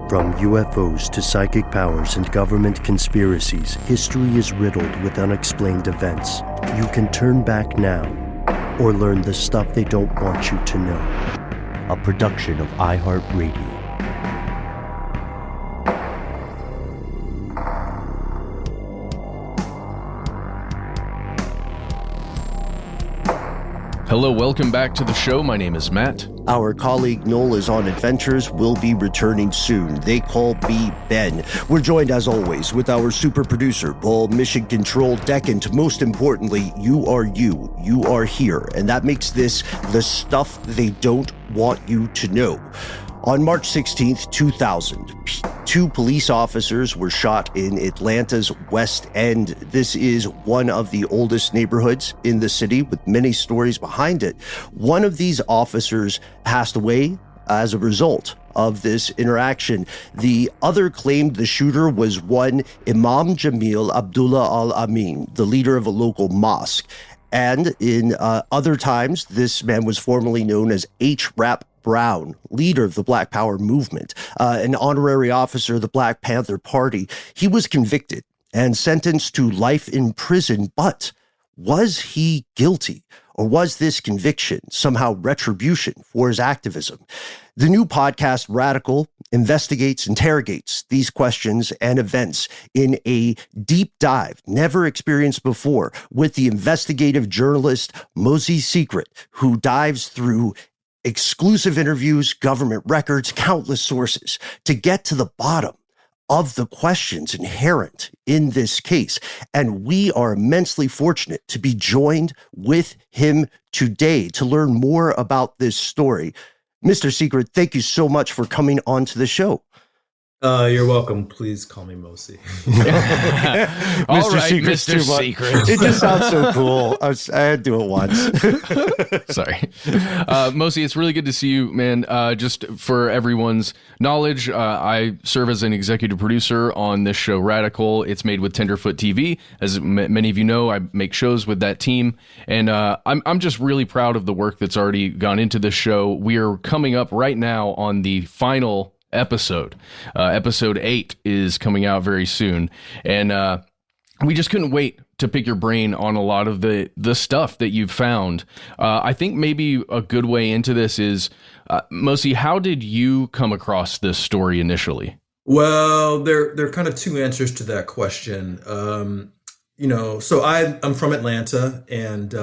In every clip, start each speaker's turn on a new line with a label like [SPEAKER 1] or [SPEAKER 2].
[SPEAKER 1] From UFOs to psychic powers and government conspiracies, history is riddled with unexplained events. You can turn back now or learn the stuff they don't want you to know. A production of iHeartRadio.
[SPEAKER 2] Hello, welcome back to the show. My name is Matt.
[SPEAKER 1] Our colleague Noel is on adventures, will be returning soon. They call me Ben. We're joined as always with our super producer, Paul, Mission Control Deck, and most importantly, you are here. And that makes this the stuff they don't want you to know. On March 16th, 2000, two police officers were shot in Atlanta's West End. This is one of the oldest neighborhoods in the city with many stories behind it. One of these officers passed away as a result of this interaction. The other claimed the shooter was one Imam Jamil Abdullah Al-Amin, the leader of a local mosque. And in other times, this man was formerly known as H. Rap Brown, leader of the Black Power movement, an honorary officer of the Black Panther Party. He was convicted and sentenced to life in prison, but was he guilty? Or was this conviction somehow retribution for his activism? The new podcast, Radical, interrogates these questions and events in a deep dive never experienced before with the investigative journalist Mosi Secret, who dives through exclusive interviews, government records, countless sources to get to the bottom of the questions inherent in this case. And we are immensely fortunate to be joined with him today to learn more about this story. Mr. Secret, thank you so much for coming onto the show.
[SPEAKER 3] You're welcome. Please call me Mosi.
[SPEAKER 2] All right, Mr. Secret.
[SPEAKER 1] It just sounds so cool. I had to do it once.
[SPEAKER 2] Sorry. Mosi, it's really good to see you, man. Just for everyone's knowledge, I serve as an executive producer on this show, Radical. It's made with Tenderfoot TV. As many of you know, I make shows with that team. And I'm just really proud of the work that's already gone into this show. We are coming up right now on the final episode. Episode 8 is coming out very soon. And we just couldn't wait to pick your brain on a lot of the stuff that you've found. I think maybe a good way into this is, Mosi, how did you come across this story initially?
[SPEAKER 3] Well, there are kind of two answers to that question. So I'm from Atlanta, and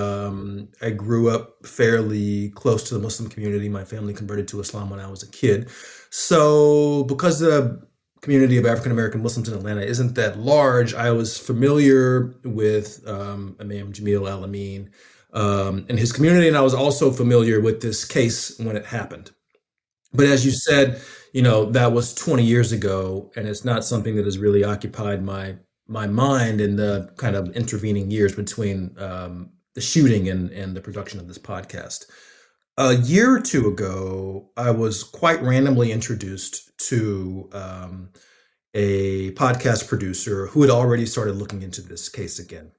[SPEAKER 3] I grew up fairly close to the Muslim community. My family converted to Islam when I was a kid. So because the community of African-American Muslims in Atlanta isn't that large, I was familiar with Imam Jamil Al-Amin and his community, and I was also familiar with this case when it happened. But as you said, that was 20 years ago, and it's not something that has really occupied my mind in the kind of intervening years between the shooting and the production of this podcast. A year or two ago, I was quite randomly introduced to a podcast producer who had already started looking into this case again.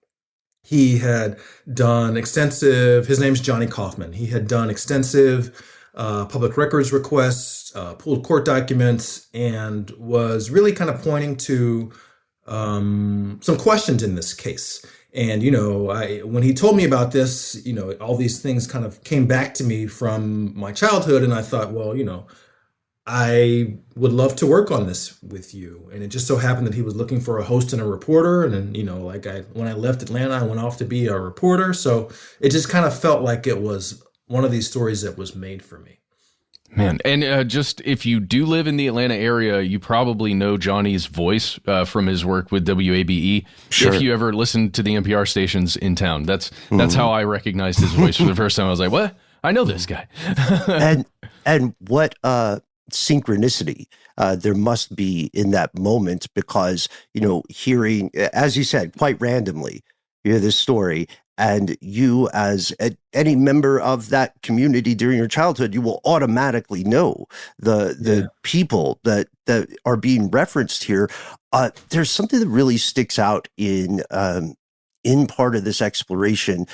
[SPEAKER 3] He had done extensive, his name's Johnny Kaufman. He had done extensive public records requests, pulled court documents, and was really kind of pointing to some questions in this case. And, when he told me about this, all these things kind of came back to me from my childhood. And I thought, well, I would love to work on this with you. And it just so happened that he was looking for a host and a reporter. And then, when I left Atlanta, I went off to be a reporter. So it just kind of felt like it was one of these stories that was made for me.
[SPEAKER 2] Man, and just if you do live in the Atlanta area, you probably know Johnny's voice from his work with WABE.
[SPEAKER 1] Sure.
[SPEAKER 2] If you ever listen to the NPR stations in town, that's how I recognized his voice for the first time. I was like, what? I know this guy.
[SPEAKER 1] and what synchronicity there must be in that moment, because, hearing, as you said, quite randomly, you hear this story. And you, as any member of that community during your childhood, you will automatically know the people that are being referenced here. There's something that really sticks out in part of this exploration.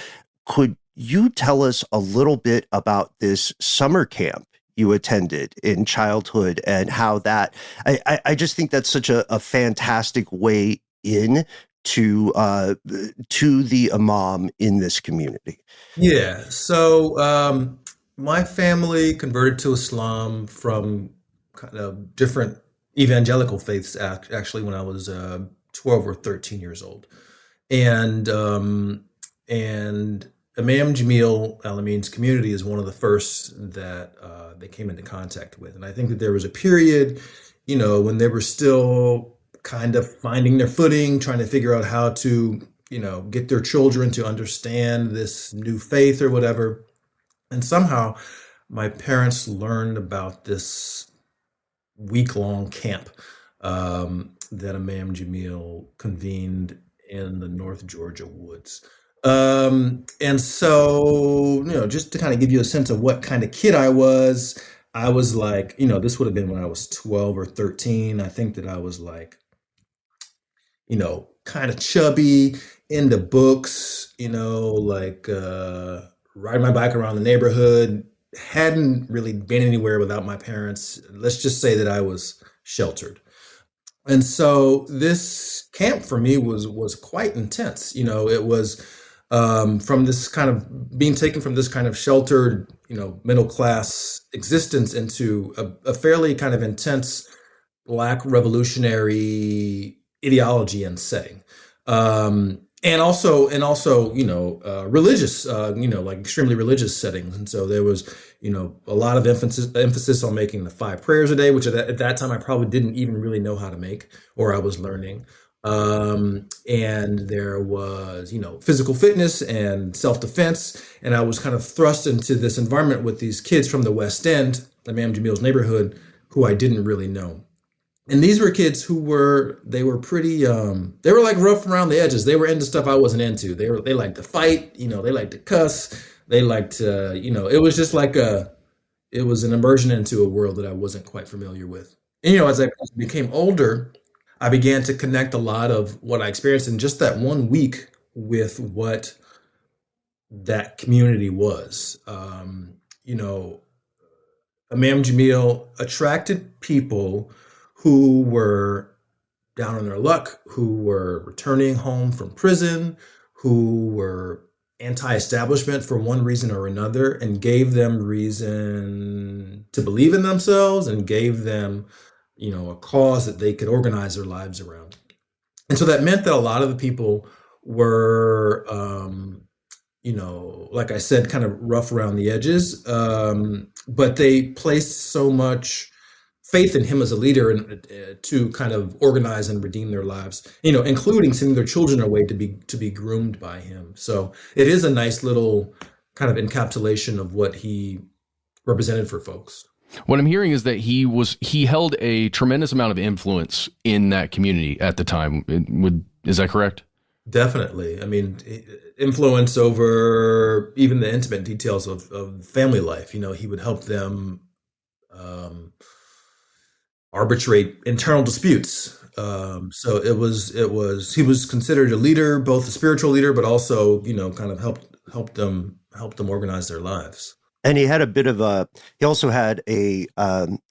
[SPEAKER 1] Could you tell us a little bit about this summer camp you attended in childhood, and how that I just think that's such a fantastic way in to the imam in this community.
[SPEAKER 3] Yeah. So my family converted to Islam from kind of different evangelical faiths actually when I was 12 or 13 years old. And Imam Jamil Al-Amin's community is one of the first that they came into contact with. And I think that there was a period, when they were still kind of finding their footing, trying to figure out how to, get their children to understand this new faith or whatever. And somehow my parents learned about this week-long camp that Imam Jamil convened in the North Georgia woods. And so, just to kind of give you a sense of what kind of kid I was like, this would have been when I was 12 or 13. I think that I was like, kind of chubby, into books, like riding my bike around the neighborhood, hadn't really been anywhere without my parents. Let's just say that I was sheltered. And so this camp for me was quite intense. It was from this kind of being taken from this kind of sheltered, middle class existence into a fairly kind of intense Black revolutionary ideology and setting. And also, religious, like extremely religious settings. And so there was, a lot of emphasis on making the 5 prayers a day, which at that time I probably didn't even really know how to make, or I was learning. And there was, physical fitness and self-defense. And I was kind of thrust into this environment with these kids from the West End, Imam Jamil's neighborhood, who I didn't really know. And these were kids who were pretty, they were like rough around the edges. They were into stuff I wasn't into. They liked to fight, they liked to cuss. They liked to, it was just like it was an immersion into a world that I wasn't quite familiar with. And, as I became older, I began to connect a lot of what I experienced in just that 1 week with what that community was. Imam Jamil attracted people who were down on their luck, who were returning home from prison, who were anti-establishment for one reason or another, and gave them reason to believe in themselves and gave them, a cause that they could organize their lives around. And so that meant that a lot of the people were, like I said, kind of rough around the edges, but they placed so much faith in him as a leader and to kind of organize and redeem their lives, including sending their children away to be groomed by him. So it is a nice little kind of encapsulation of what he represented for folks.
[SPEAKER 2] What I'm hearing is that he held a tremendous amount of influence in that community at the time. Is that correct?
[SPEAKER 3] Definitely. I mean, influence over even the intimate details of family life. He would help them arbitrate internal disputes. So he was considered a leader, both a spiritual leader, but also, kind of helped them organize their lives.
[SPEAKER 1] And he had he also had a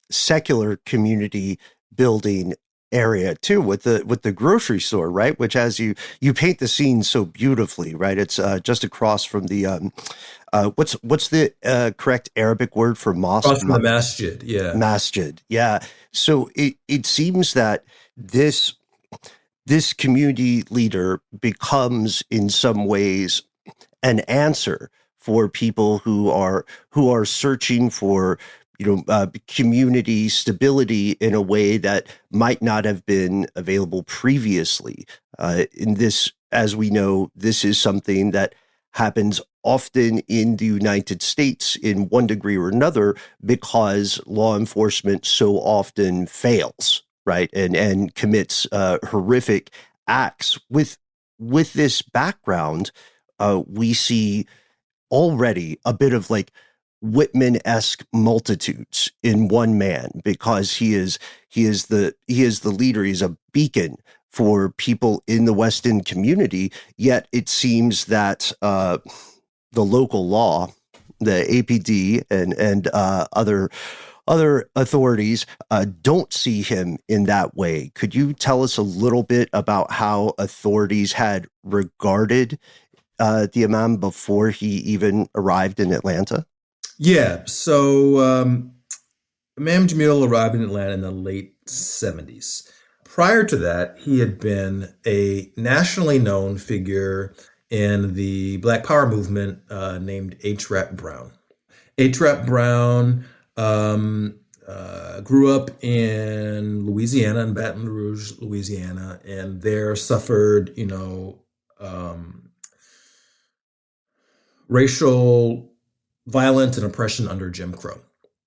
[SPEAKER 1] secular community building area too, with the grocery store, right? Which, as you paint the scene so beautifully, right? It's just across from the what's the correct Arabic word for mosque?
[SPEAKER 3] Across from the masjid, yeah.
[SPEAKER 1] Masjid, yeah. So it seems that this community leader becomes in some ways an answer for people who are searching for community stability in a way that might not have been available previously. In this, as we know, this is something that happens often in the United States in one degree or another because law enforcement so often fails, right, and commits horrific acts. With this background, we see already a bit of like Whitman-esque multitudes in one man, because he is the leader. He's a beacon for people in the West End community. Yet it seems that the local law, the APD and other authorities don't see him in that way. Could you tell us a little bit about how authorities had regarded the Imam before he even arrived in Atlanta?
[SPEAKER 3] Yeah. So Imam Jamil arrived in Atlanta in the late 70s. Prior to that, he had been a nationally known figure in the Black Power movement named H. Rap Brown. H. Rap Brown grew up in Louisiana, in Baton Rouge, Louisiana, and there suffered, racial violence and oppression under Jim Crow.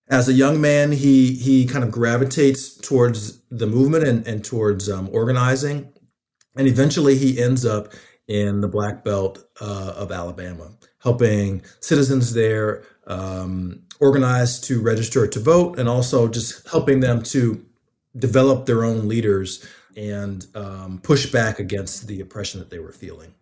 [SPEAKER 3] As a young man, he kind of gravitates towards the movement and towards organizing, and eventually he ends up in the Black Belt of Alabama, helping citizens there organize to register to vote, and also just helping them to develop their own leaders and push back against the oppression that they were feeling.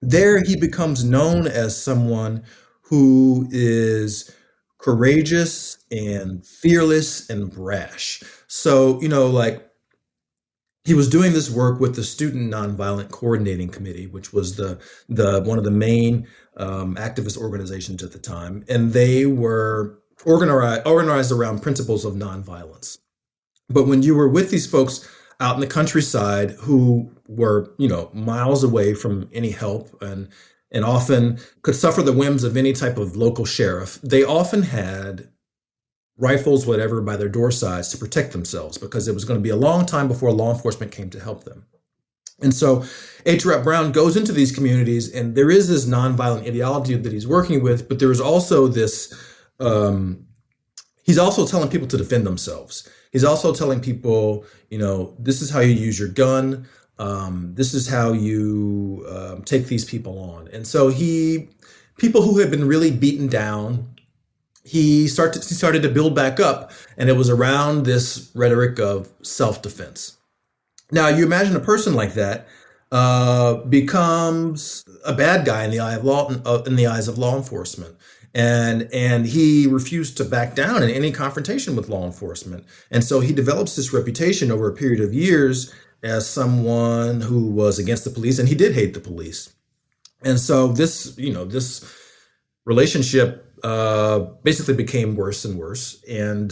[SPEAKER 3] There, he becomes known as someone who is courageous and fearless and brash. So, he was doing this work with the Student Nonviolent Coordinating Committee, which was the one of the main activist organizations at the time, and they were organized around principles of nonviolence. But when you were with these folks out in the countryside who were, miles away from any help and often could suffer the whims of any type of local sheriff, they often had rifles, whatever, by their door sides to protect themselves, because it was going to be a long time before law enforcement came to help them. And so H. Rap Brown goes into these communities, and there is this nonviolent ideology that he's working with, but there is also this, he's also telling people to defend themselves. He's also telling people, this is how you use your gun. This is how you take these people on. And so people who had been really beaten down, he started to build back up, and it was around this rhetoric of self-defense. Now, you imagine a person like that becomes a bad guy in the eyes of law enforcement, and he refused to back down in any confrontation with law enforcement, and so he develops this reputation over a period of years as someone who was against the police, and he did hate the police, and so this relationship basically became worse and worse. And,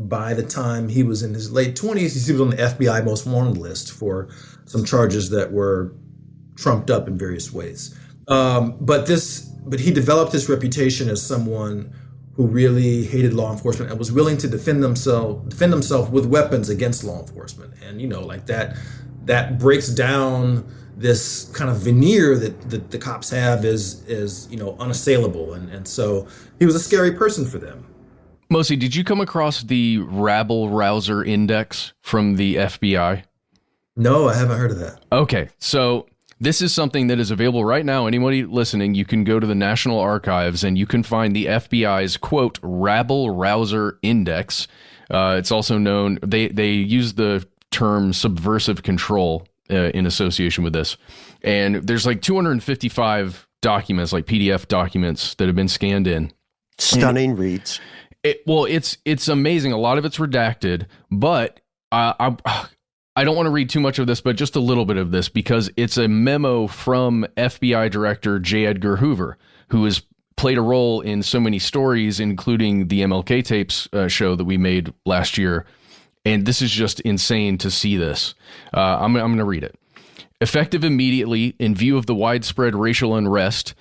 [SPEAKER 3] by the time he was in his late 20s, he was on the FBI most wanted list for some charges that were trumped up in various ways. But he developed this reputation as someone who really hated law enforcement and was willing to defend himself with weapons against law enforcement. And, that breaks down this kind of veneer that the cops have is unassailable. And so he was a scary person for them.
[SPEAKER 2] Mosi, did you come across the Rabel Rouser Index from the FBI?
[SPEAKER 3] No, I haven't heard of that.
[SPEAKER 2] Okay, so this is something that is available right now. Anybody listening, you can go to the National Archives and you can find the FBI's, quote, Rabel Rouser Index. It's also known, they use the term subversive control in association with this. And there's like 255 documents, like PDF documents that have been scanned in.
[SPEAKER 1] Stunning reads.
[SPEAKER 2] It's amazing. A lot of it's redacted, but I don't want to read too much of this, but just a little bit of this, because it's a memo from FBI Director J. Edgar Hoover, who has played a role in so many stories, including the MLK tapes show that we made last year. And this is just insane to see this. I'm going to read it. Effective immediately, in view of the widespread racial unrest,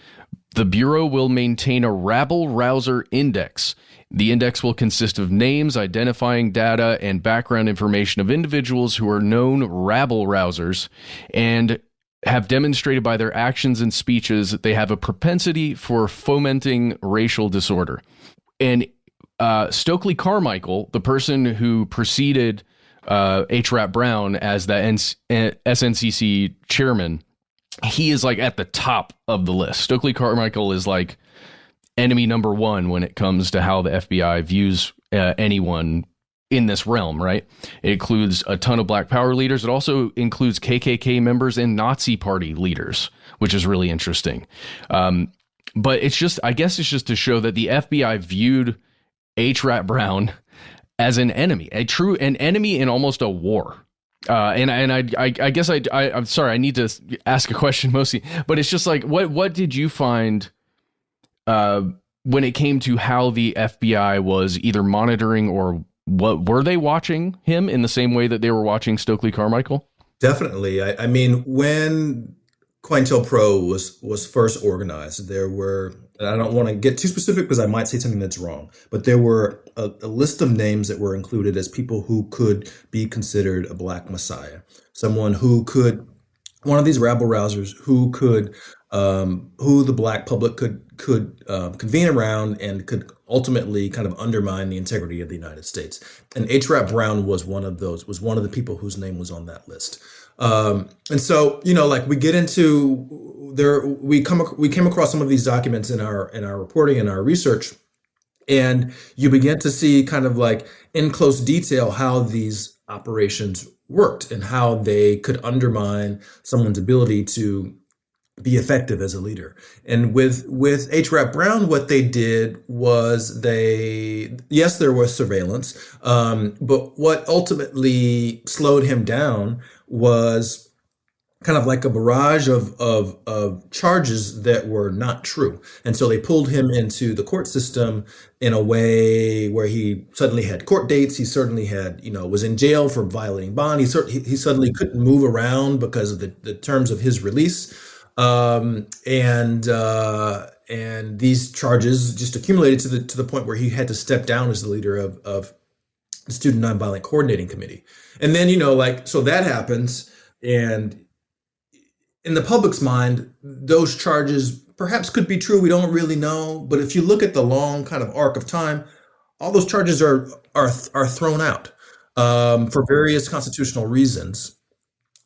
[SPEAKER 2] the Bureau will maintain a Rabel Rouser Index. The index will consist of names, identifying data, and background information of individuals who are known rabble rousers and have demonstrated by their actions and speeches that they have a propensity for fomenting racial disorder. And Stokely Carmichael, the person who preceded H. Rap Brown as the SNCC chairman, he is like at the top of the list. Stokely Carmichael is like enemy number one when it comes to how the FBI views anyone in this realm, right? It includes a ton of Black Power leaders. It also includes KKK members and Nazi Party leaders, which is really interesting. But I guess it's just to show that the FBI viewed H. Rat Brown as an enemy, an enemy in almost a war. And I guess I'm sorry, I need to ask a question, Mosi, but it's just like, what did you find when it came to how the FBI was either monitoring or what were they watching him in the same way that they were watching Stokely Carmichael?
[SPEAKER 3] Definitely. I mean, when COINTELPRO was first organized, there were, and I don't want to get too specific because I might say something that's wrong, but there were a list of names that were included as people who could be considered a Black Messiah, someone who could, one of these rabble rousers who could, who the Black public could convene around and could ultimately kind of undermine the integrity of the United States. And H. Rat Brown was one of those, was one of the people whose name was on that list. And so, like we get into there, we came across some of these documents in our reporting and our research, and you begin to see kind of like in close detail how these operations worked and how they could undermine someone's ability to be effective as a leader. And with H. Rat Brown, what they did was yes, there was surveillance, but what ultimately slowed him down was kind of like a barrage of charges that were not true. And so they pulled him into the court system in a way where he suddenly had court dates. He certainly had, was in jail for violating bond. He suddenly couldn't move around because of the terms of his release. And these charges just accumulated to the point where he had to step down as the leader of the Student Nonviolent Coordinating Committee. And then, so that happens. And in the public's mind, those charges perhaps could be true. We don't really know. But if you look at the long kind of arc of time, all those charges are thrown out for various constitutional reasons.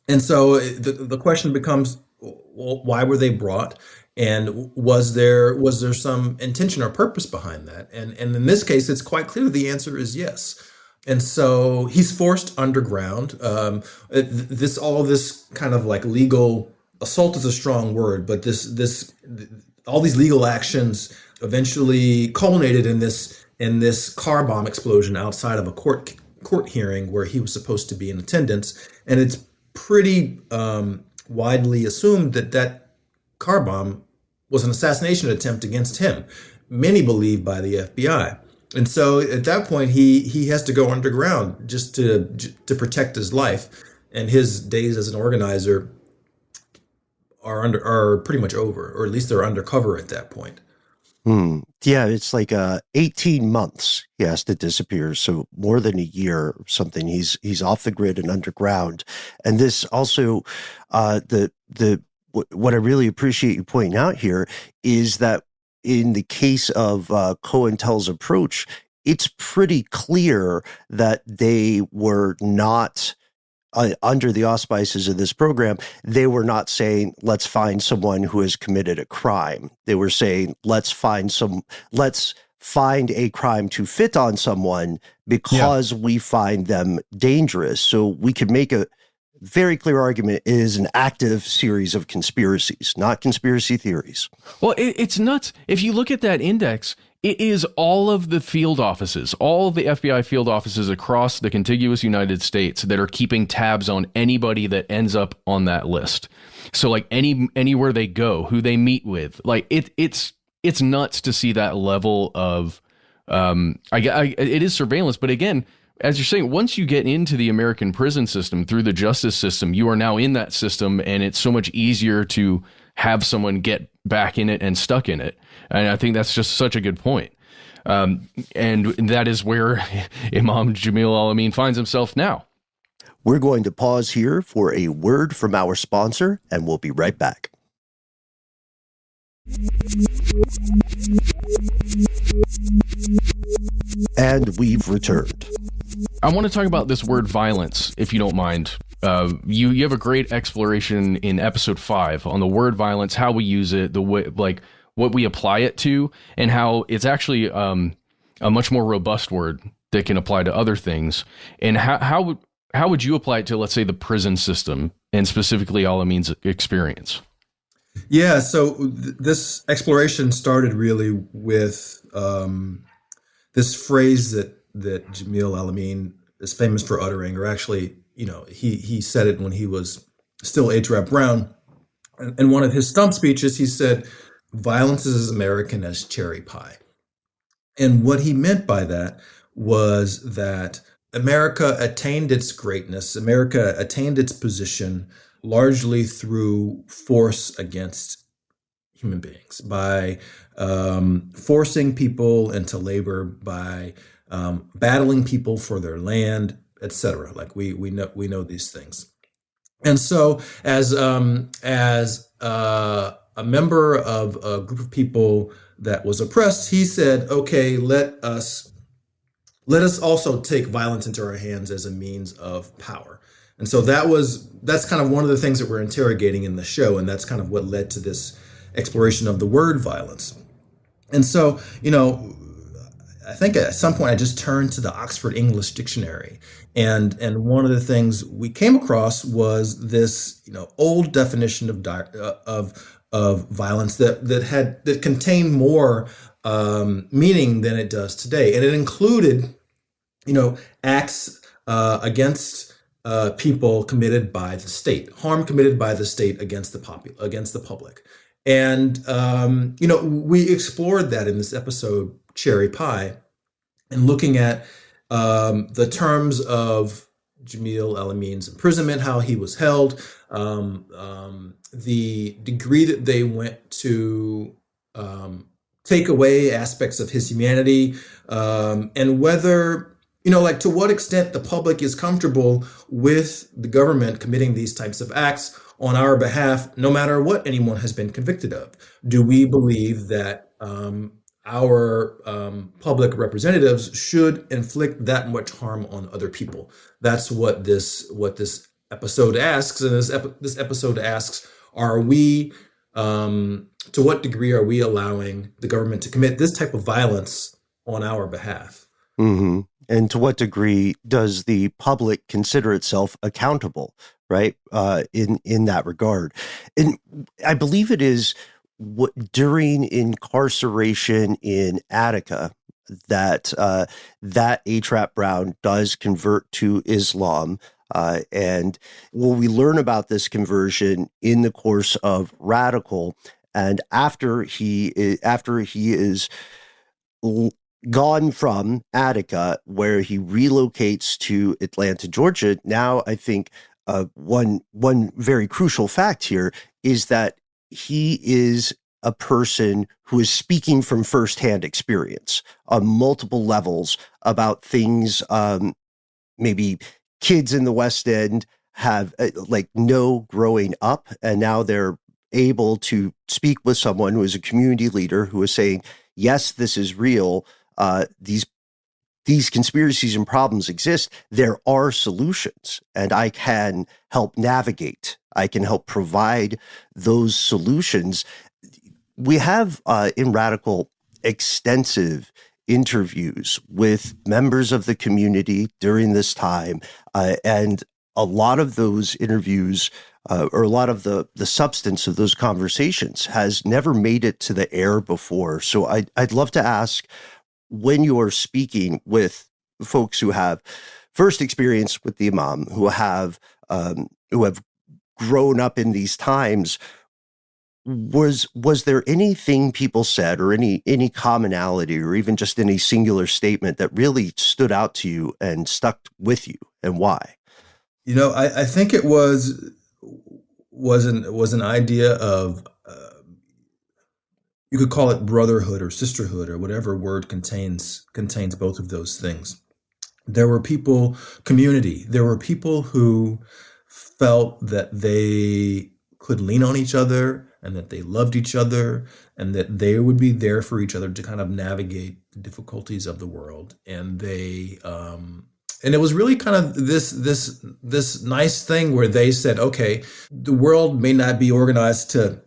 [SPEAKER 3] And so the question becomes, well, why were they brought? And was there some intention or purpose behind that? And in this case, it's quite clear the answer is yes. And so he's forced underground. All this kind of like legal assault is a strong word, but all these legal actions eventually culminated in this car bomb explosion outside of a court hearing where he was supposed to be in attendance. And it's pretty widely assumed that car bomb was an assassination attempt against him, many believe by the FBI. And so at that point, he has to go underground just to protect his life, and his days as an organizer are pretty much over, or at least they're undercover at that point.
[SPEAKER 1] Yeah, it's like 18 months he has to disappear, so more than a year or something. He's off the grid and underground. And this also, what I really appreciate you pointing out here is that in the case of COINTEL's approach, it's pretty clear that they were not under the auspices of this program. They were not saying, let's find someone who has committed a crime. They were saying, let's find a crime to fit on someone because we find them dangerous. So we could make a very clear argument it is an active series of conspiracies, not conspiracy theories.
[SPEAKER 2] Well, it's nuts. If you look at that index, it is all of the field offices, all of the FBI field offices across the contiguous United States that are keeping tabs on anybody that ends up on that list. So like anywhere they go, who they meet with, like it's nuts to see that level of, it is surveillance. But again, as you're saying, once you get into the American prison system through the justice system, you are now in that system, and it's so much easier to have someone get back in it and stuck in it. And I think that's just such a good point. And that is where Imam Jamil Al-Amin finds himself now.
[SPEAKER 1] We're going to pause here for a word from our sponsor, and we'll be right back. And we've returned.
[SPEAKER 2] I want to talk about this word violence, if you don't mind. You have a great exploration in episode 5 on the word violence, how we use it, the way, like what we apply it to, and how it's actually a much more robust word that can apply to other things. And how would you apply it to, let's say, the prison system, and specifically Al-Amin's experience?
[SPEAKER 3] Yeah, so this exploration started really with this phrase that Jamil Al-Amin is famous for uttering, or actually, he said it when he was still H. Rap Brown. In one of his stump speeches, he said, "Violence is as American as cherry pie." And what he meant by that was that America attained its greatness, America attained its position largely through force against human beings, by forcing people into labor, by battling people for their land, etc. Like we know these things. And so, as a member of a group of people that was oppressed, he said, "Okay, let us also take violence into our hands as a means of power." And so that's kind of one of the things that we're interrogating in the show, and that's kind of what led to this exploration of the word violence. And so, I think at some point I just turned to the Oxford English Dictionary, and one of the things we came across was this old definition of violence that contained more meaning than it does today, and it included acts against people committed by the state, harm committed by the state against the public. And we explored that in this episode, Cherry Pie, and looking at the terms of Jamil Al-Amin's imprisonment, how he was held, the degree that they went to take away aspects of his humanity, and whether, to what extent the public is comfortable with the government committing these types of acts on our behalf, no matter what anyone has been convicted of. Do we believe that our public representatives should inflict that much harm on other people? That's what this episode asks. And this episode asks, are we, to what degree are we allowing the government to commit this type of violence on our behalf?
[SPEAKER 1] Mm-hmm. And to what degree does the public consider itself accountable, right? In that regard. And I believe it is during incarceration in Attica that A-Trap Brown does convert to Islam. And we learn about this conversion in the course of Radical. And after he is gone from Attica, where he relocates to Atlanta, Georgia. Now, I think one very crucial fact here is that he is a person who is speaking from firsthand experience on multiple levels about things maybe kids in the West End have know growing up, and now they're able to speak with someone who is a community leader who is saying, yes, this is real. These conspiracies and problems exist. There are solutions, and I can help navigate. I can help provide those solutions. We have in Radical extensive interviews with members of the community during this time, and a lot of those interviews, or a lot of the substance of those conversations, has never made it to the air before. So I'd love to ask, when you're speaking with folks who have first experience with the Imam, who have grown up in these times, was there anything people said, or any commonality, or even just any singular statement that really stood out to you and stuck with you, and why?
[SPEAKER 3] I think it was an idea of, you could call it brotherhood or sisterhood, or whatever word contains both of those things. There were community. There were people who felt that they could lean on each other, and that they loved each other, and that they would be there for each other to kind of navigate the difficulties of the world. And and it was really kind of this nice thing where they said, okay, the world may not be organized to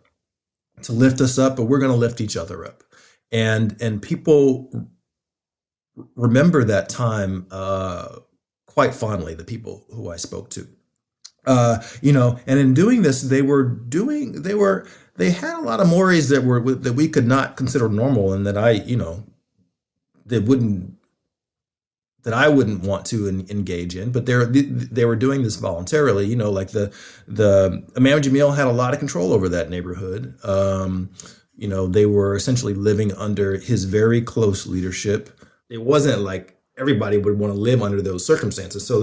[SPEAKER 3] lift us up, but we're going to lift each other up. And people remember that time quite fondly, the people who I spoke to. And in doing this, they were they had a lot of mores that we could not consider normal, and that that wouldn't that I wouldn't want to engage in. But they were doing this voluntarily. Like the Imam Jamil had a lot of control over that neighborhood. They were essentially living under his very close leadership. It wasn't like everybody would want to live under those circumstances. So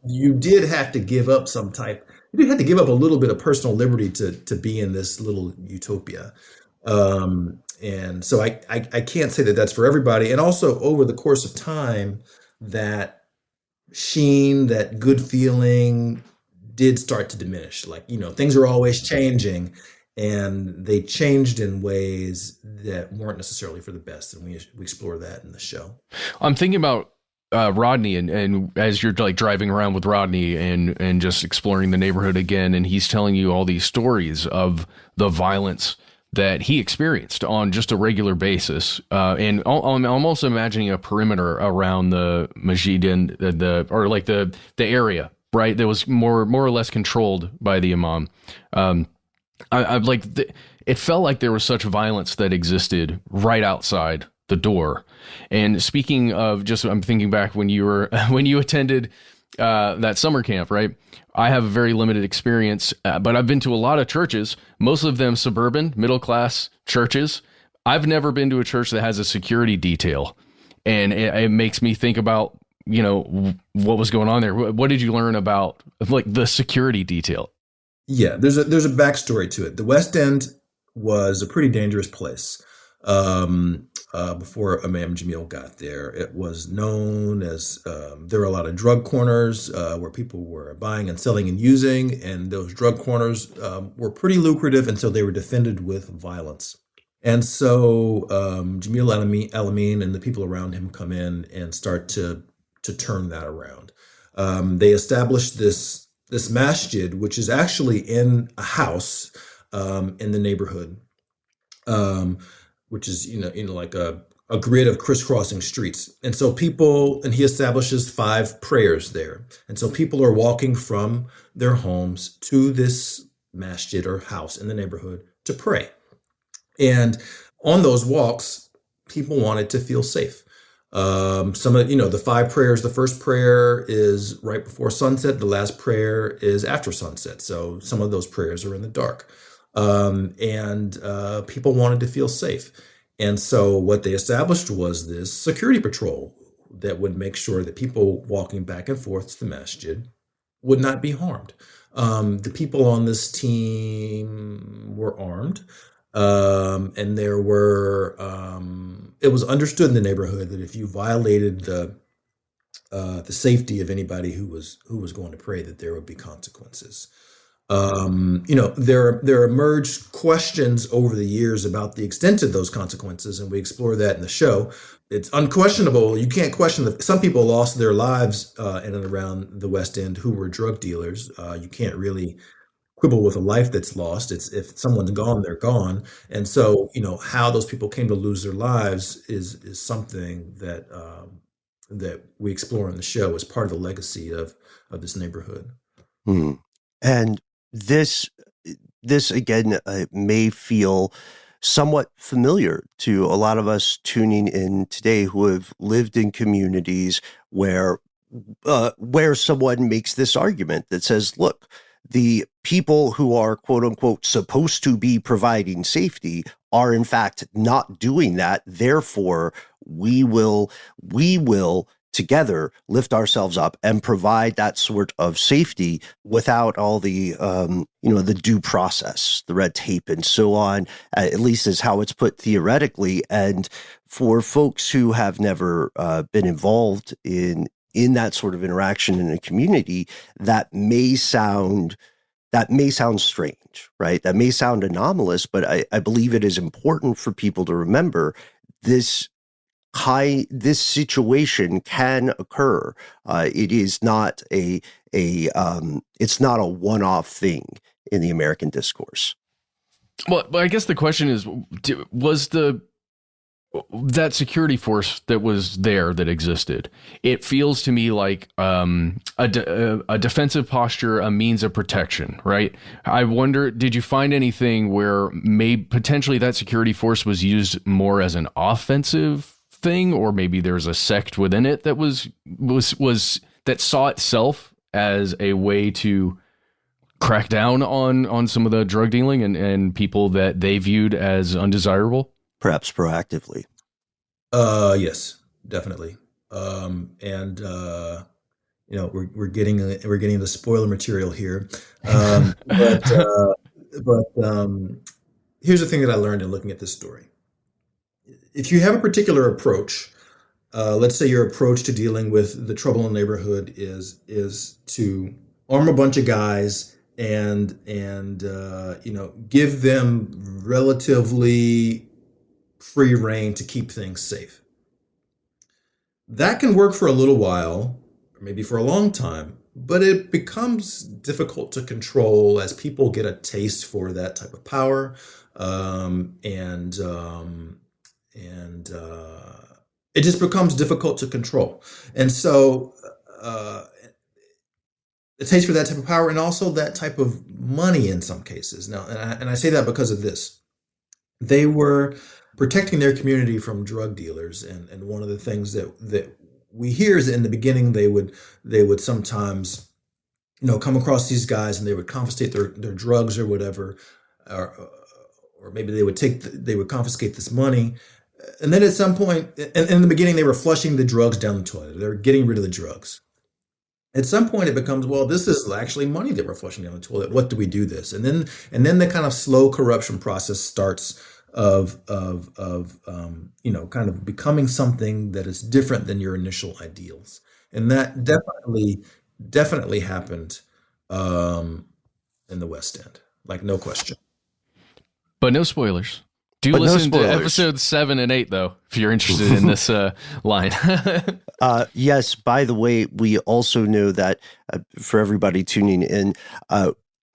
[SPEAKER 3] you did have to give up you did have to give up a little bit of personal liberty to be in this little utopia. And so I can't say that that's for everybody. And also over the course of time, that sheen, that good feeling did start to diminish. Like, things are always changing, and they changed in ways that weren't necessarily for the best. And we explore that in the show.
[SPEAKER 2] I'm thinking about Rodney, and as you're like driving around with Rodney and just exploring the neighborhood again, and he's telling you all these stories of the violence that he experienced on just a regular basis. And I'm also imagining a perimeter around the masjid and the area, right? That was more or less controlled by the imam. It felt like there was such violence that existed right outside the door. And speaking of I'm thinking back when you attended that summer camp, right? I have a very limited experience, but I've been to a lot of churches, most of them suburban, middle-class churches. I've never been to a church that has a security detail. And it makes me think about, what was going on there. What did you learn about like the security detail?
[SPEAKER 3] Yeah, there's a backstory to it. The West End was a pretty dangerous place. Before Imam Jamil got there, it was known as there were a lot of drug corners where people were buying and selling and using, and those drug corners were pretty lucrative, and so they were defended with violence. And so Jamil Al-Amin and the people around him come in and start to turn that around. They established this masjid, which is actually in a house in the neighborhood. Which is, like a grid of crisscrossing streets. And so he establishes 5 prayers there. And so people are walking from their homes to this masjid or house in the neighborhood to pray. And on those walks, people wanted to feel safe. Some of, the 5 prayers, the first prayer is right before sunset. The last prayer is after sunset. So some of those prayers are in the dark. And people wanted to feel safe. And so what they established was this security patrol that would make sure that people walking back and forth to the masjid would not be harmed. The people on this team were armed. And there were, it was understood in the neighborhood that if you violated the safety of anybody who was going to pray, that there would be consequences. There emerged questions over the years about the extent of those consequences, and we explore that in the show. It's unquestionable. You can't question that some people lost their lives in and around the West End who were drug dealers. You can't really quibble with a life that's lost. It's if someone's gone, they're gone. And so, how those people came to lose their lives is something that we explore in the show as part of the legacy of this neighborhood.
[SPEAKER 1] And this again may feel somewhat familiar to a lot of us tuning in today who have lived in communities where someone makes this argument that says, look, the people who are quote unquote supposed to be providing safety are in fact not doing that. Therefore, we will together lift ourselves up and provide that sort of safety without all the the due process, the red tape and so on, at least is how it's put theoretically. And for folks who have never been involved in that sort of interaction in a community, that may sound strange, right? That may sound anomalous, but I believe it is important for people to remember this situation can occur. It is not it's not a one-off thing in the American discourse.
[SPEAKER 2] Well, I guess the question is, that security force that was there, that existed, it feels to me like a defensive posture, a means of protection, right? I wonder, did you find anything where potentially that security force was used more as an offensive thing, or maybe there's a sect within it that was that saw itself as a way to crack down on some of the drug dealing and people that they viewed as undesirable?
[SPEAKER 1] Perhaps proactively.
[SPEAKER 3] Yes, definitely. We're getting the spoiler material here. But here's the thing that I learned in looking at this story. If you have a particular approach, let's say your approach to dealing with the trouble in the neighborhood is to arm a bunch of guys and give them relatively free reign to keep things safe. That can work for a little while, or maybe for a long time, but it becomes difficult to control as people get a taste for that type of power, and it just becomes difficult to control. And so, the taste for that type of power, and also that type of money in some cases. Now, and I say that because of this. They were protecting their community from drug dealers, and one of the things that we hear is that in the beginning they would sometimes come across these guys and they would confiscate their drugs or whatever, or maybe they would confiscate this money, and then at some point, and in the beginning they were flushing the drugs down the toilet. They were getting rid of the drugs. At some point it becomes, well, this is actually money that we're flushing down the toilet. What do we do this? And then the kind of slow corruption process starts of kind of becoming something that is different than your initial ideals. And that definitely happened in the West End, like no question.
[SPEAKER 2] But no spoilers. Listen to episodes 7 and 8, though, if you're interested in this line.
[SPEAKER 1] Yes, by the way, we also know that for everybody tuning in,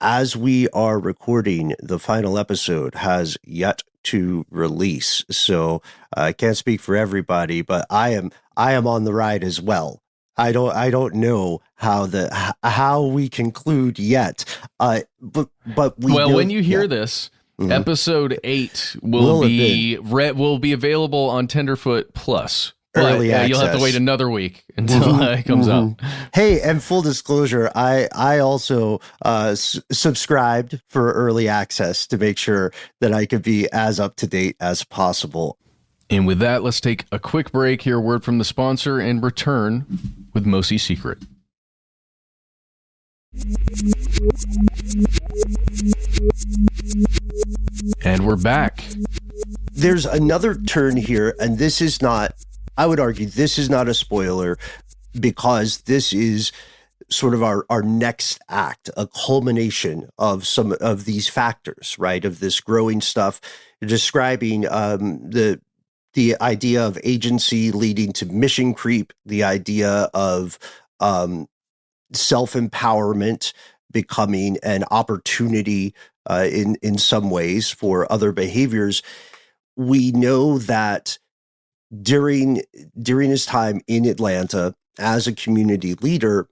[SPEAKER 1] as we are recording, the final episode has yet to release. So I can't speak for everybody, but I am on the ride as well. I don't know how we conclude yet. But
[SPEAKER 2] when you hear this, mm-hmm. Episode 8 will be available on Tenderfoot Plus.
[SPEAKER 1] Early access.
[SPEAKER 2] You'll have to wait another week until it comes out.
[SPEAKER 1] Hey, and full disclosure, I also subscribed for early access to make sure that I could be as up to date as possible.
[SPEAKER 2] And with that, let's take a quick break, hear a word from the sponsor, and return with Mosi Secret. And we're back.
[SPEAKER 1] There's another turn here, and this is not, I would argue, this is not a spoiler, because this is sort of our next act, a culmination of some of these factors, right? Of this growing stuff, describing the idea of agency leading to mission creep, the idea of self-empowerment becoming an opportunity in some ways for other behaviors. We know that during his time in Atlanta as a community leader,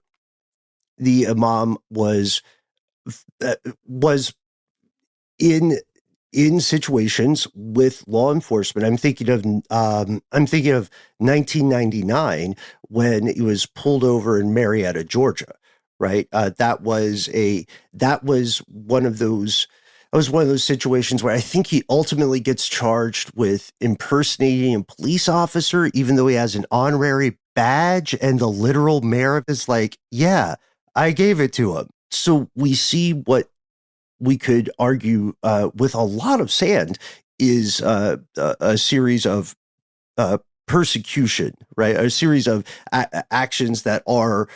[SPEAKER 1] the Imam was in situations with law enforcement. I'm thinking of 1999 when he was pulled over in Marietta, Georgia. Right, that was one of those situations where I think he ultimately gets charged with impersonating a police officer, even though he has an honorary badge, and the literal mayor is like, "Yeah, I gave it to him." So we see what we could argue with a lot of sand is a series of persecution, right? A series of actions that are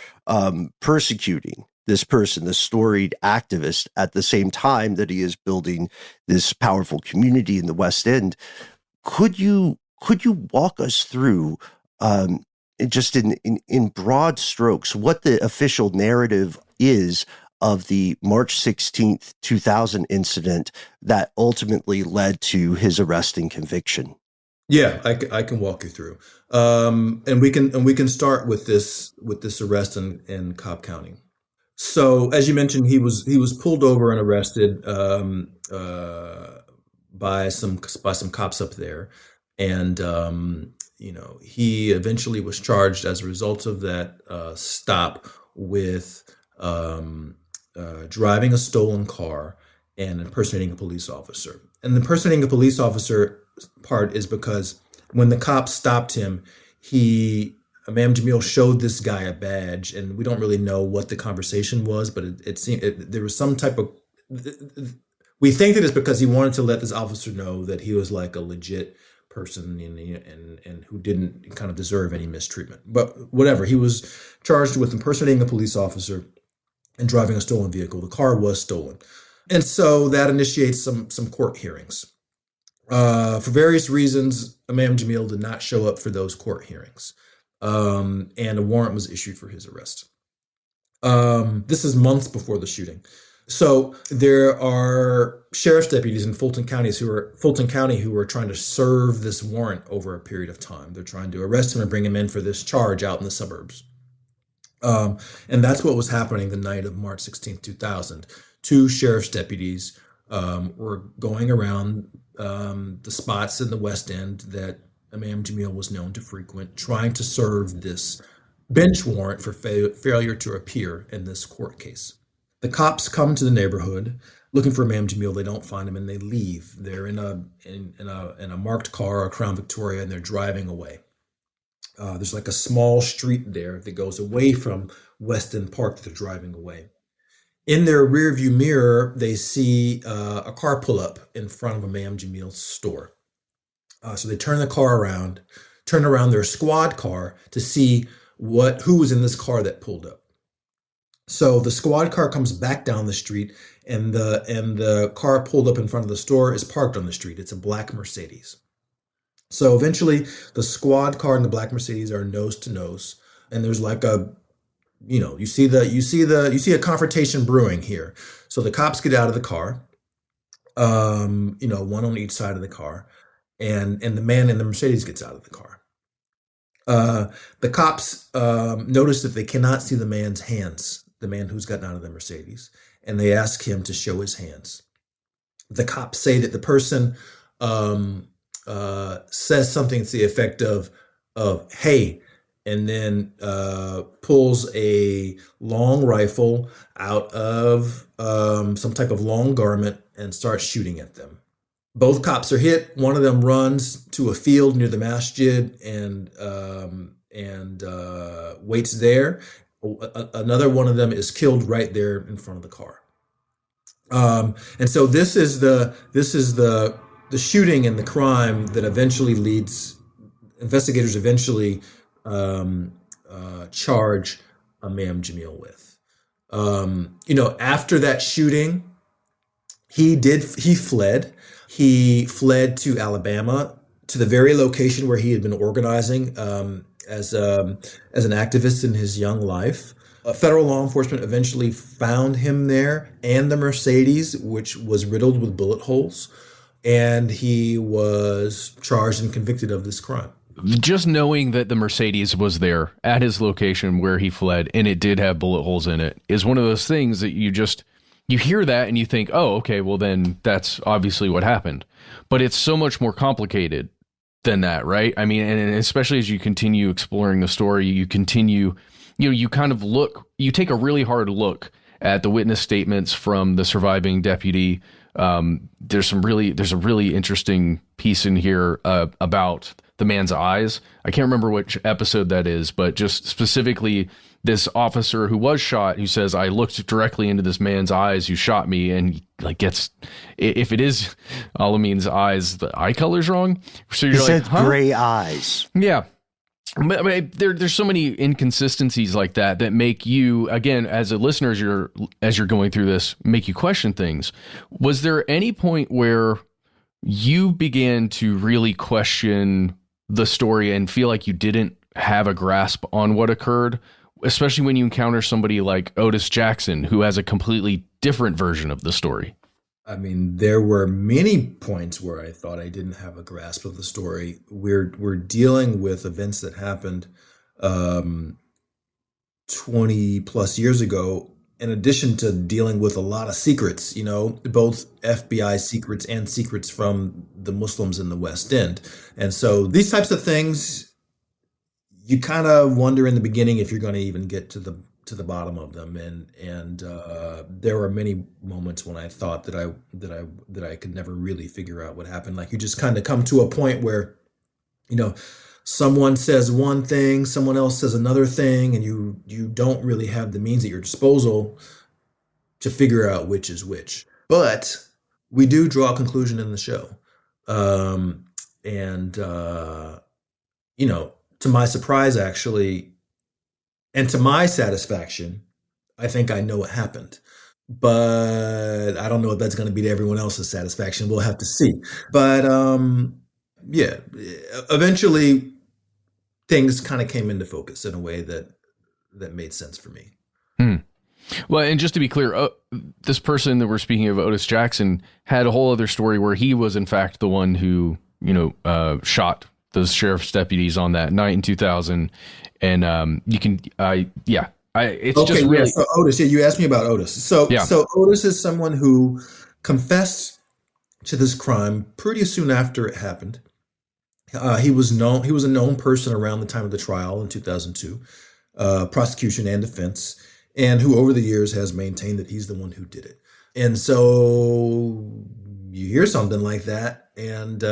[SPEAKER 1] persecuting this person, the storied activist, at the same time that he is building this powerful community in the West End. Could you walk us through, just in broad strokes, what the official narrative is of the March 16th, 2000 incident that ultimately led to his arrest and conviction?
[SPEAKER 3] Yeah, I can walk you through, and we can start with this arrest in Cobb County. So as you mentioned, he was pulled over and arrested by some cops up there, and he eventually was charged as a result of that stop with driving a stolen car and impersonating a police officer. And the impersonating a police officer part is because when the cops stopped him, Imam Jamil showed this guy a badge, and we don't really know what the conversation was, but it seemed there was some type of. We think that it's because he wanted to let this officer know that he was like a legit person and who didn't kind of deserve any mistreatment. But whatever, he was charged with impersonating a police officer and driving a stolen vehicle. The car was stolen, and so that initiates some court hearings. For various reasons, Imam Jamil did not show up for those court hearings, and a warrant was issued for his arrest. This is months before the shooting. So there are sheriff's deputies in Fulton County who are trying to serve this warrant over a period of time. They're trying to arrest him and bring him in for this charge out in the suburbs. And that's what was happening the night of March 16th, 2000. Two sheriff's deputies were going around the spots in the West End that Imam Jamil was known to frequent, trying to serve this bench warrant for failure to appear in this court case. The cops come to the neighborhood looking for Imam Jamil. They don't find him, and they leave. They're in a marked car, a Crown Victoria, and they're driving away. There's like a small street there that goes away from West End Park that they're driving away. In their rearview mirror, they see a car pull up in front of Imam Jamil's store. So they turn around their squad car to see who was in this car that pulled up. So the squad car comes back down the street, and the car pulled up in front of the store is parked on the street. It's a black Mercedes. So eventually, the squad car and the black Mercedes are nose to nose, and there's like you see a confrontation brewing here. So the cops get out of the car, one on each side of the car, and the man in the Mercedes gets out of the car. The cops notice that they cannot see the man's hands, the man who's gotten out of the Mercedes, and they ask him to show his hands. The cops say that the person says something to the effect of "Hey," and then pulls a long rifle out of some type of long garment and starts shooting at them. Both cops are hit. One of them runs to a field near the masjid and waits there. Another one of them is killed right there in front of the car. And so this is the shooting and the crime that investigators eventually charge Imam Jamil with. After that shooting, he fled. He fled to Alabama, to the very location where he had been organizing as an activist in his young life. Federal law enforcement eventually found him there and the Mercedes, which was riddled with bullet holes, and he was charged and convicted of this crime.
[SPEAKER 2] Just knowing that the Mercedes was there at his location where he fled and it did have bullet holes in it is one of those things that you hear that and you think, oh, okay, well then that's obviously what happened. But it's so much more complicated than that, right? I mean, and especially as you continue exploring the story, you continue, you kind of you take a really hard look at the witness statements from the surviving deputy. There's a really interesting piece in here about the man's eyes. I can't remember which episode that is, but just specifically this officer who was shot, who says, I looked directly into this man's eyes who shot me, and gets, if it is Al-Amin's eyes, the eye color's wrong. So you're like, huh?
[SPEAKER 1] Gray eyes.
[SPEAKER 2] Yeah. But there's so many inconsistencies like that make you, again, as a listener, as you're going through this, make you question things. Was there any point where you began to really question the story and feel like you didn't have a grasp on what occurred, especially when you encounter somebody like Otis Jackson, who has a completely different version of the story?
[SPEAKER 3] I mean, there were many points where I thought I didn't have a grasp of the story. We're dealing with events that happened um, 20 plus years ago, in addition to dealing with a lot of secrets, both FBI secrets and secrets from the Muslims in the West End. And so these types of things, you kind of wonder in the beginning if you're going to even get to the bottom of them. And there were many moments when I thought that I could never really figure out what happened. Like, you just kind of come to a point where, you know, someone says one thing, someone else says another thing, and you don't really have the means at your disposal to figure out which is which. But we do draw a conclusion in the show. And to my surprise, actually, and to my satisfaction, I think I know what happened. But I don't know if that's going to be to everyone else's satisfaction. We'll have to see. But yeah, eventually things kind of came into focus in a way that made sense for me.
[SPEAKER 2] Well, and just to be clear, this person that we're speaking of, Otis Jackson, had a whole other story where he was in fact the one who, shot those sheriff's deputies on that night in 2000. And you can, it's
[SPEAKER 3] Okay,
[SPEAKER 2] just really.
[SPEAKER 3] Yeah, so Otis, you asked me about Otis. So Otis is someone who confessed to this crime pretty soon after it happened. He was a known person around the time of the trial in 2002, prosecution and defense, and who over the years has maintained that he's the one who did it. And so you hear something like that, and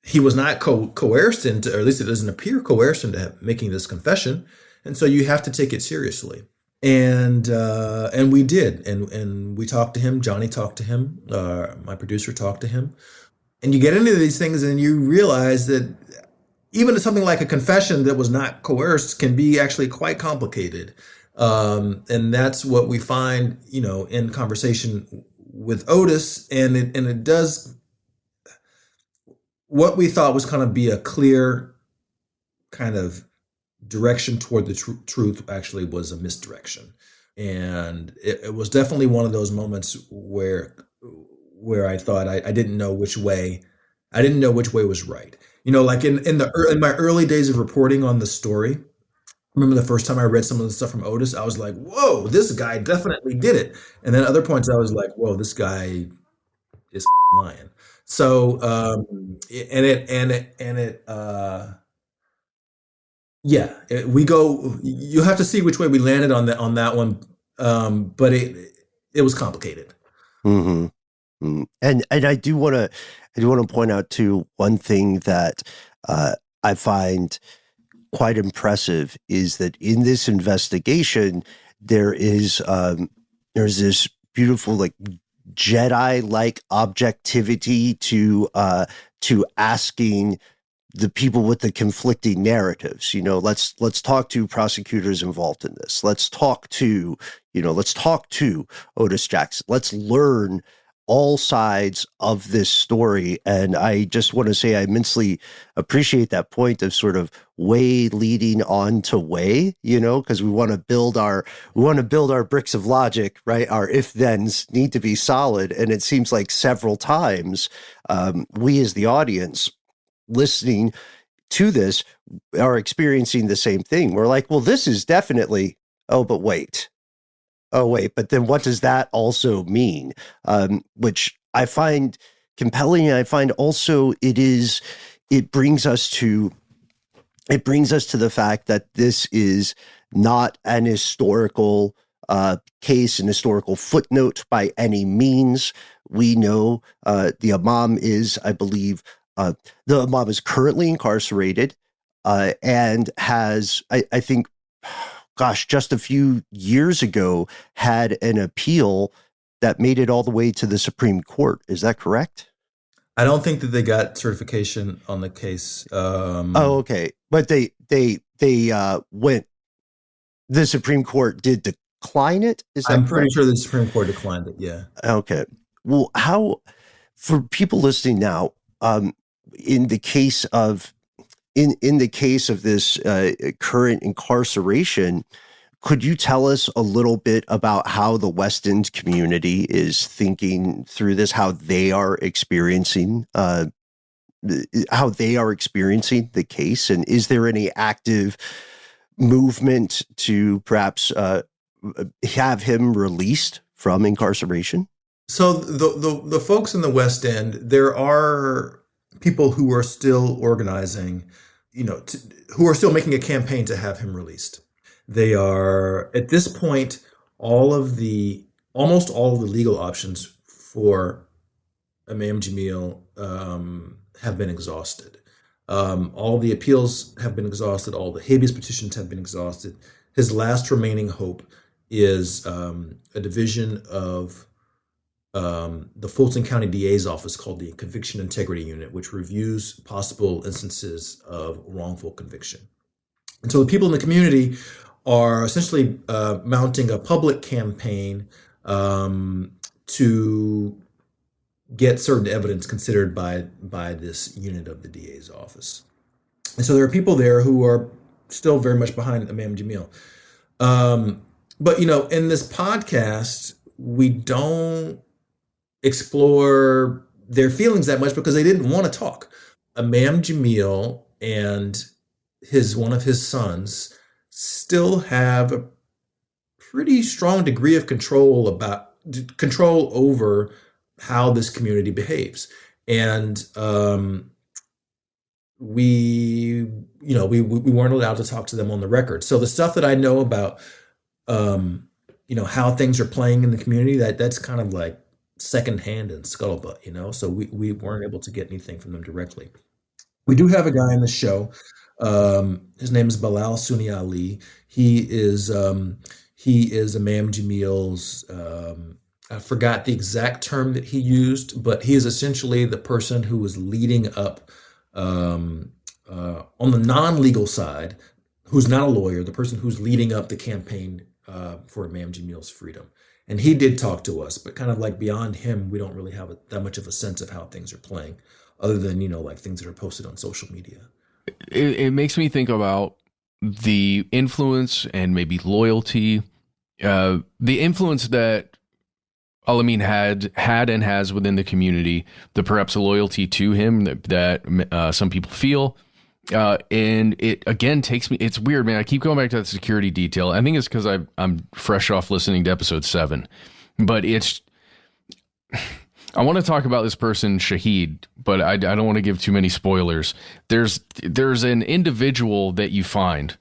[SPEAKER 3] he was not coerced into, or at least it doesn't appear coerced into making this confession, and so you have to take it seriously. And we did, and we talked to him. Johnny talked to him. My producer talked to him. And you get into these things and you realize that even something like a confession that was not coerced can be actually quite complicated. And that's what we find, in conversation with Otis. And it does what we thought was kind of be a clear kind of direction toward the truth actually was a misdirection. And it was definitely one of those moments where I thought I didn't know which way was right. Like in my early days of reporting on the story, I remember the first time I read some of the stuff from Otis, I was like, whoa, this guy definitely did it. And then other points I was like, whoa, this guy is lying. So, you have to see which way we landed on that one. But it was complicated.
[SPEAKER 1] Mm-hmm. And I do want to point out too, one thing that I find quite impressive is that in this investigation there's this beautiful, like, Jedi-like objectivity to asking the people with the conflicting narratives. Let's talk to prosecutors involved in this. Let's talk to Otis Jackson. Let's learn all sides of this story. And I just want to say I immensely appreciate that point of sort of way leading on to way, because we want to build our bricks of logic, right? Our if-thens need to be solid. And it seems like several times we as the audience listening to this are experiencing the same thing. We're like, well, this is definitely, but wait, but then what does that also mean? Which I find compelling. And I find also it brings us to the fact that this is not an historical case, an historical footnote by any means. We know the Imam is, I believe, the Imam is currently incarcerated and has, I think, just a few years ago, had an appeal that made it all the way to the Supreme Court. Is that correct?
[SPEAKER 3] I don't think that they got certification on the case.
[SPEAKER 1] Okay. But they went, the Supreme Court did decline it? Is that
[SPEAKER 3] I'm
[SPEAKER 1] correct?
[SPEAKER 3] pretty sure the Supreme Court declined it, yeah.
[SPEAKER 1] Okay. Well, for people listening now, in the case of this current incarceration, Could you tell us a little bit about how the West End community is thinking through this, how they are experiencing the case, and is there any active movement to perhaps have him released from incarceration?
[SPEAKER 3] So the folks in the West End, there are people who are still organizing, who are still making a campaign to have him released. They are, at this point, almost all of the legal options for Imam Jamil have been exhausted. All the appeals have been exhausted. All the habeas petitions have been exhausted. His last remaining hope is a division of the Fulton County DA's office called the Conviction Integrity Unit, which reviews possible instances of wrongful conviction. And so the people in the community are essentially mounting a public campaign to get certain evidence considered by this unit of the DA's office. And so there are people there who are still very much behind Imam Jamil. But, in this podcast, we don't explore their feelings that much because they didn't want to talk. Imam Jamil and one of his sons still have a pretty strong degree of control over how this community behaves. And we weren't allowed to talk to them on the record. So the stuff that I know about how things are playing in the community, that's kind of like secondhand and scuttlebutt, so we weren't able to get anything from them directly. We do have a guy in the show. His name is Bilal Sunni Ali. He is Imam Jamil's, I forgot the exact term that he used, but he is essentially the person who was leading up on the non-legal side, who's not a lawyer, the person who's leading up the campaign for Imam Jamil's freedom. And he did talk to us, but kind of like beyond him, we don't really have that much of a sense of how things are playing, other than, like things that are posted on social media.
[SPEAKER 2] It makes me think about the influence and maybe loyalty, the influence that Al-Amin had and has within the community, the perhaps a loyalty to him that some people feel. And it again it's weird, man. I keep going back to that security detail. I think it's because I'm fresh off listening to episode 7, but I want to talk about this person, Shahid, but I don't want to give too many spoilers. There's an individual that you find,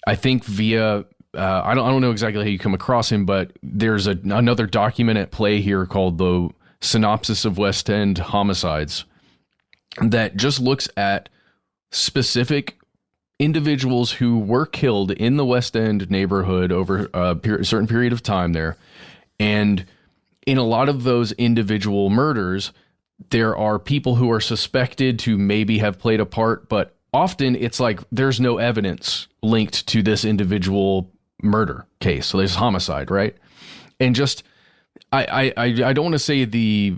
[SPEAKER 2] I think via, I don't know exactly how you come across him, but there's another document at play here called the Synopsis of West End Homicides that just looks at specific individuals who were killed in the West End neighborhood over a certain period of time there. And in a lot of those individual murders, there are people who are suspected to maybe have played a part, but often it's like there's no evidence linked to this individual murder case. So there's homicide, right? And just, I don't want to say the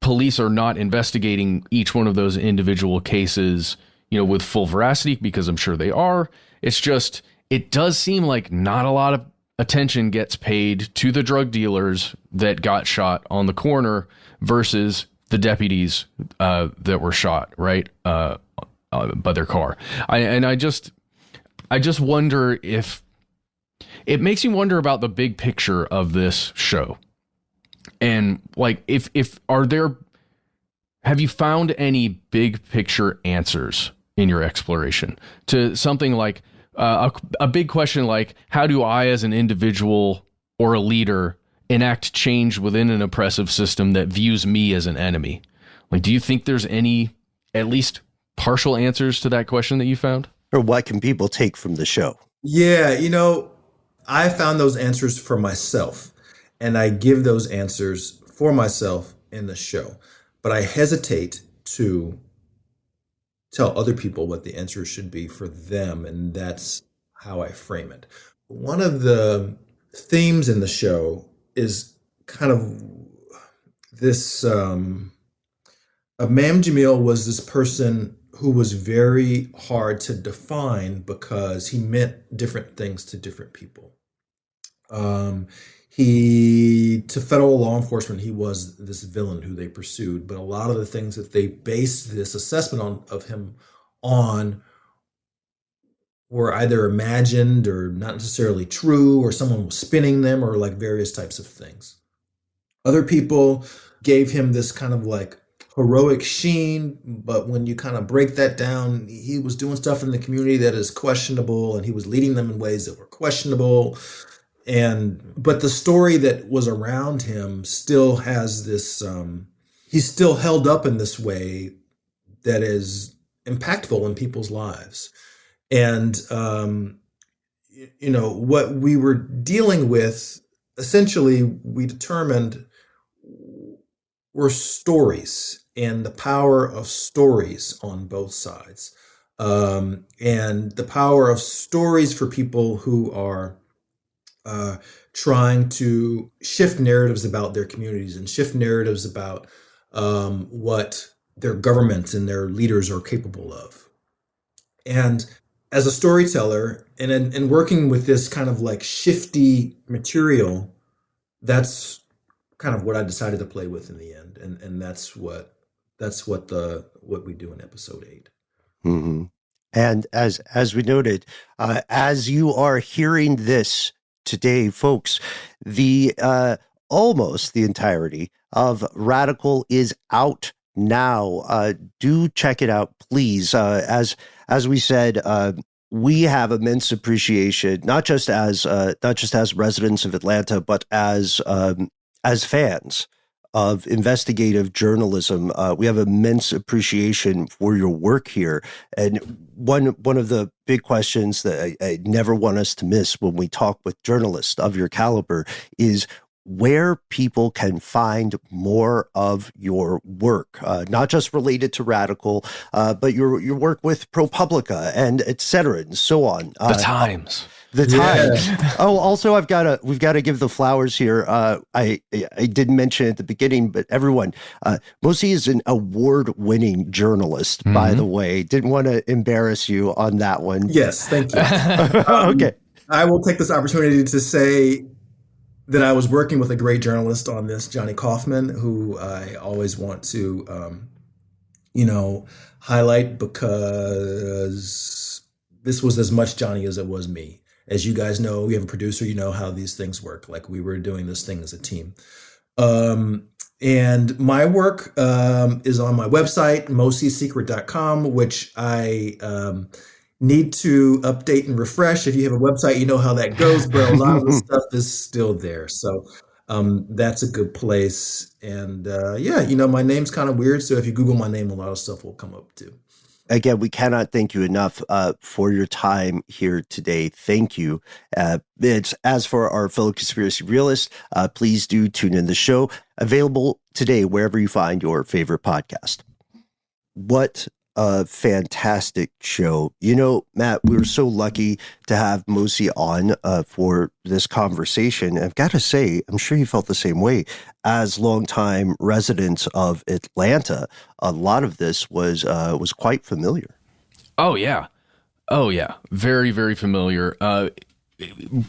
[SPEAKER 2] police are not investigating each one of those individual cases, with full veracity, because I'm sure they are. It's just, it does seem like not a lot of attention gets paid to the drug dealers that got shot on the corner versus the deputies that were shot, right, by their car. I just wonder if it makes you wonder about the big picture of this show, and like if have you found any big picture answers in your exploration to something like a big question like, how do I as an individual or a leader enact change within an oppressive system that views me as an enemy? Like, do you think there's any at least partial answers to that question that you found?
[SPEAKER 1] Or what can people take from the show?
[SPEAKER 3] Yeah, I found those answers for myself, and I give those answers for myself in the show. But I hesitate to tell other people what the answers should be for them, and that's how I frame it. One of the themes in the show is kind of this, Imam Jamil was this person who was very hard to define because he meant different things to different people. To federal law enforcement, he was this villain who they pursued. But a lot of the things that they based this assessment of him on were either imagined or not necessarily true, or someone was spinning them, or like various types of things. Other people gave him this kind of like heroic sheen, but when you kind of break that down, he was doing stuff in the community that is questionable, and he was leading them in ways that were questionable. But the story that was around him still has this, he's still held up in this way that is impactful in people's lives. And, what we were dealing with, essentially, we determined were stories and the power of stories on both sides. And the power of stories for people who are trying to shift narratives about their communities and shift narratives about what their governments and their leaders are capable of. And as a storyteller and working with this kind of like shifty material, that's kind of what I decided to play with in the end. And that's what we do in episode 8.
[SPEAKER 1] Mm-hmm. And as we noted, as you are hearing this today, folks, the almost the entirety of Radical is out now. Do check it out, please. As we said, we have immense appreciation, not just as residents of Atlanta, but as fans of investigative journalism. We have immense appreciation for your work here. And one of the big questions that I never want us to miss when we talk with journalists of your caliber is where people can find more of your work, not just related to Radical, but your work with ProPublica and et cetera and so on.
[SPEAKER 2] The Times.
[SPEAKER 1] The Times. Yeah. Oh, also, we've got to give the flowers here. I didn't mention it at the beginning, but everyone, Mosi is an award-winning journalist, by the way. Didn't want to embarrass you on that one.
[SPEAKER 3] Yes, thank you.
[SPEAKER 1] Okay.
[SPEAKER 3] I will take this opportunity to say that I was working with a great journalist on this, Johnny Kaufman, who I always want to, highlight, because this was as much Johnny as it was me. As you guys know, we have a producer, you know how these things work. Like, we were doing this thing as a team. And my work is on my website, mosisecret.com, which I need to update and refresh. If you have a website, you know how that goes, but a lot of the stuff is still there. So that's a good place. And my name's kind of weird. So if you Google my name, a lot of stuff will come up too.
[SPEAKER 1] Again, we cannot thank you enough for your time here today. Thank you. As for our fellow conspiracy realists, please do tune in the show. Available today wherever you find your favorite podcast. What a fantastic show. Matt, we were so lucky to have Mosi on for this conversation. I've got to say, I'm sure you felt the same way. As longtime residents of Atlanta, a lot of this was quite familiar.
[SPEAKER 2] Oh, yeah. Very, very familiar.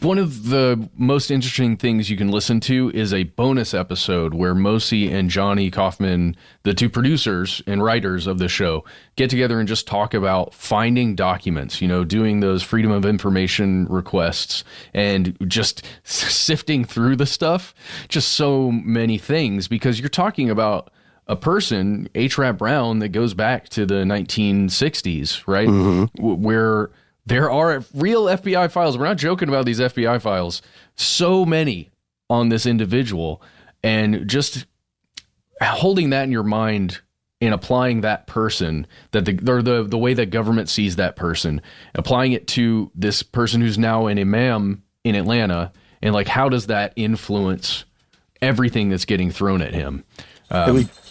[SPEAKER 2] One of the most interesting things you can listen to is a bonus episode where Mosi and Johnny Kaufman, the two producers and writers of the show, get together and just talk about finding documents, doing those freedom of information requests and just sifting through the stuff. Just so many things, because you're talking about a person, H. Rap Brown, that goes back to the 1960s, right? Mm-hmm. Where there are real FBI files. We're not joking about these FBI files. So many on this individual. And just holding that in your mind and applying that person, the way that government sees that person, applying it to this person who's now an imam in Atlanta, and like, how does that influence everything that's getting thrown at him?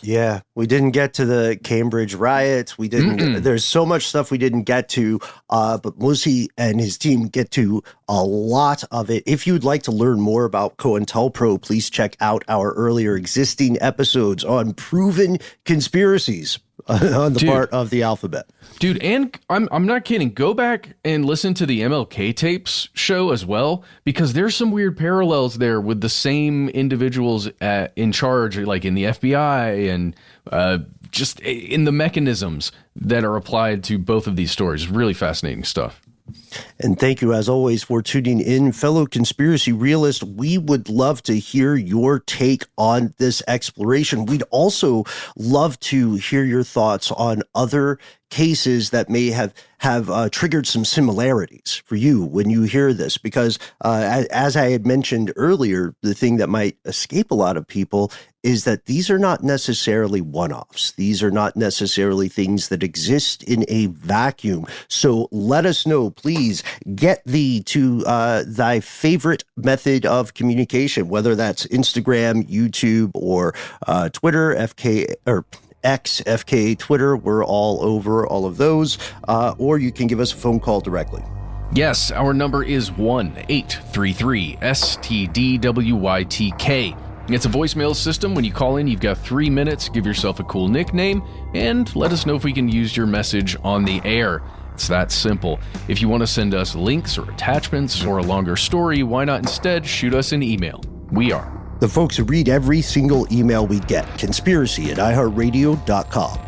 [SPEAKER 1] Yeah, we didn't get to the Cambridge riots. We didn't. There's so much stuff we didn't get to, but Mosi and his team get to a lot of it. If you'd like to learn more about COINTELPRO, please check out our earlier existing episodes on proven conspiracies on the part of the alphabet.
[SPEAKER 2] Dude, and I'm not kidding. Go back and listen to the MLK tapes show as well, because there's some weird parallels there with the same individuals in charge, like in the FBI, and just in the mechanisms that are applied to both of these stories. Really fascinating stuff.
[SPEAKER 1] And thank you, as always, for tuning in. Fellow conspiracy realists, we would love to hear your take on this exploration. We'd also love to hear your thoughts on other cases that may have triggered some similarities for you when you hear this, because as I had mentioned earlier, the thing that might escape a lot of people is that these are not necessarily one-offs. These are not necessarily things that exist in a vacuum. So let us know, please get thee to thy favorite method of communication, whether that's Instagram, YouTube, or Twitter, FK, or X, FK, Twitter. We're all over all of those. Or you can give us a phone call directly.
[SPEAKER 2] Yes, our number is 1-833-STDWYTK. It's a voicemail system. When you call in, you've got 3 minutes. Give yourself a cool nickname and let us know if we can use your message on the air. It's that simple. If you want to send us links or attachments or a longer story, why not instead shoot us an email? We are
[SPEAKER 1] the folks who read every single email we get. Conspiracy@iHeartRadio.com.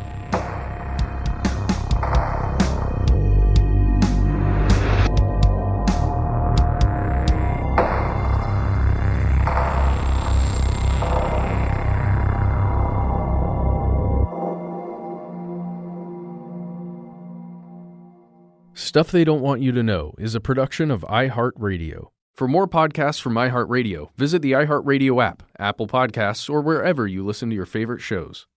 [SPEAKER 2] Stuff They Don't Want You to Know is a production of iHeartRadio. For more podcasts from iHeartRadio, visit the iHeartRadio app, Apple Podcasts, or wherever you listen to your favorite shows.